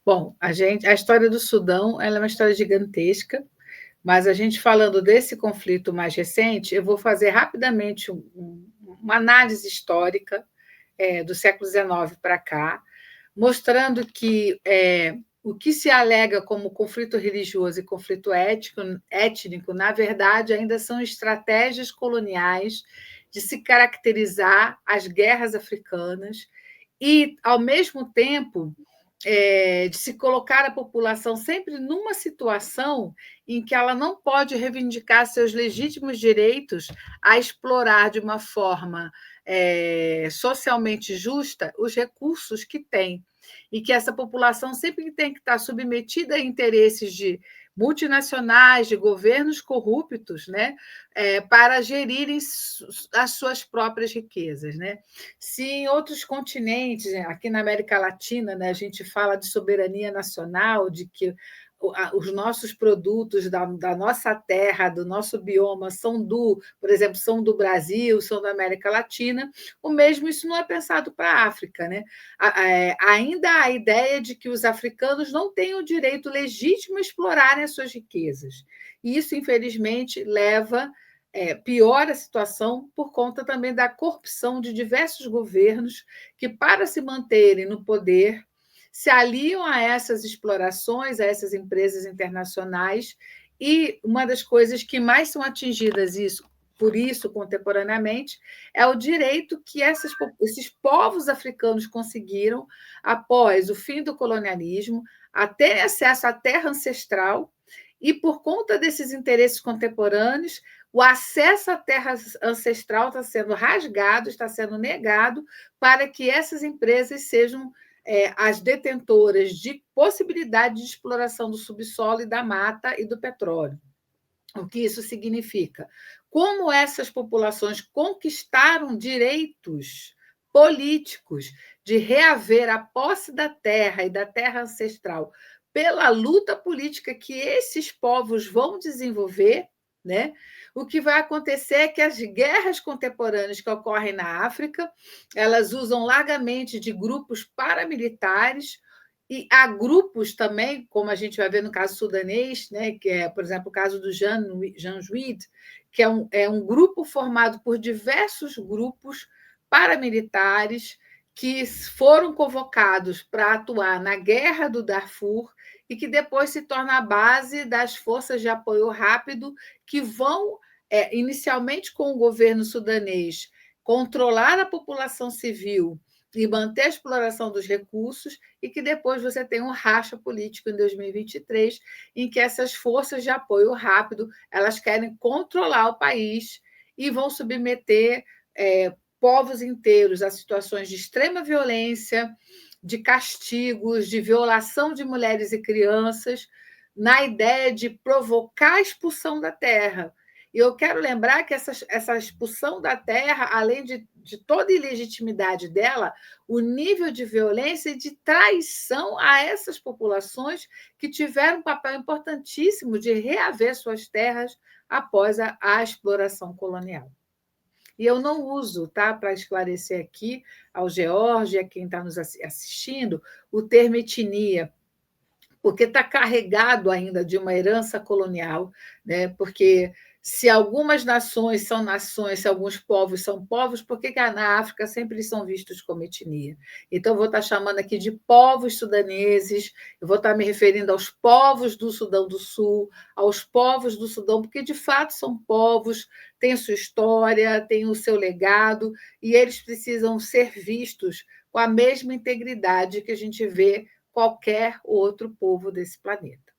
Bom, a história do Sudão, ela é uma história gigantesca, mas a gente falando desse conflito mais recente, eu vou fazer rapidamente uma análise histórica do século XIX para cá, mostrando que o que se alega como conflito religioso e conflito étnico, na verdade, ainda são estratégias coloniais de se caracterizar as guerras africanas e, ao mesmo tempo, de se colocar a população sempre numa situação em que ela não pode reivindicar seus legítimos direitos a explorar de uma forma socialmente justa os recursos que tem. E que essa população sempre tem que estar submetida a interesses de multinacionais, de governos corruptos, né, para gerirem as suas próprias riquezas. Né? Se em outros continentes, aqui na América Latina, né, a gente fala de soberania nacional, de que os nossos produtos da nossa terra, do nosso bioma, por exemplo, são do Brasil, são da América Latina, o mesmo isso não é pensado para a África. Né? Ainda há a ideia de que os africanos não têm o direito legítimo a explorarem as suas riquezas. E isso, infelizmente, piora a situação por conta também da corrupção de diversos governos que, para se manterem no poder, se aliam a essas explorações, a essas empresas internacionais, e uma das coisas que mais são atingidas por isso, contemporaneamente, é o direito que esses povos africanos conseguiram, após o fim do colonialismo, a ter acesso à terra ancestral, e, por conta desses interesses contemporâneos, o acesso à terra ancestral está sendo rasgado, está sendo negado, para que essas empresas sejam as detentoras de possibilidade de exploração do subsolo e da mata e do petróleo. O que isso significa? Como essas populações conquistaram direitos políticos de reaver a posse da terra e da terra ancestral pela luta política que esses povos vão desenvolver, né? O que vai acontecer é que as guerras contemporâneas que ocorrem na África, elas usam largamente de grupos paramilitares, e há grupos também, como a gente vai ver no caso sudanês, né, que é, por exemplo, o caso do Janjaweed, que é um grupo formado por diversos grupos paramilitares que foram convocados para atuar na guerra do Darfur e que depois se torna a base das forças de apoio rápido que vão, inicialmente com o governo sudanês, controlar a população civil e manter a exploração dos recursos, e que depois você tem um racha político em 2023, em que essas forças de apoio rápido elas querem controlar o país e vão submeter povos inteiros a situações de extrema violência, de castigos, de violação de mulheres e crianças, na ideia de provocar a expulsão da terra. E eu quero lembrar que essa expulsão da terra, além de toda a ilegitimidade dela, o nível de violência e de traição a essas populações que tiveram um papel importantíssimo de reaver suas terras após a exploração colonial. E eu não uso, tá, para esclarecer aqui ao George, a quem está nos assistindo, o termo etnia, porque está carregado ainda de uma herança colonial, né? Porque se algumas nações são nações, se alguns povos são povos, por que na África sempre eles são vistos como etnia? Então, eu vou estar chamando aqui de povos sudaneses, eu vou estar me referindo aos povos do Sudão do Sul, aos povos do Sudão, porque, de fato, são povos, têm sua história, têm o seu legado, e eles precisam ser vistos com a mesma integridade que a gente vê qualquer outro povo desse planeta.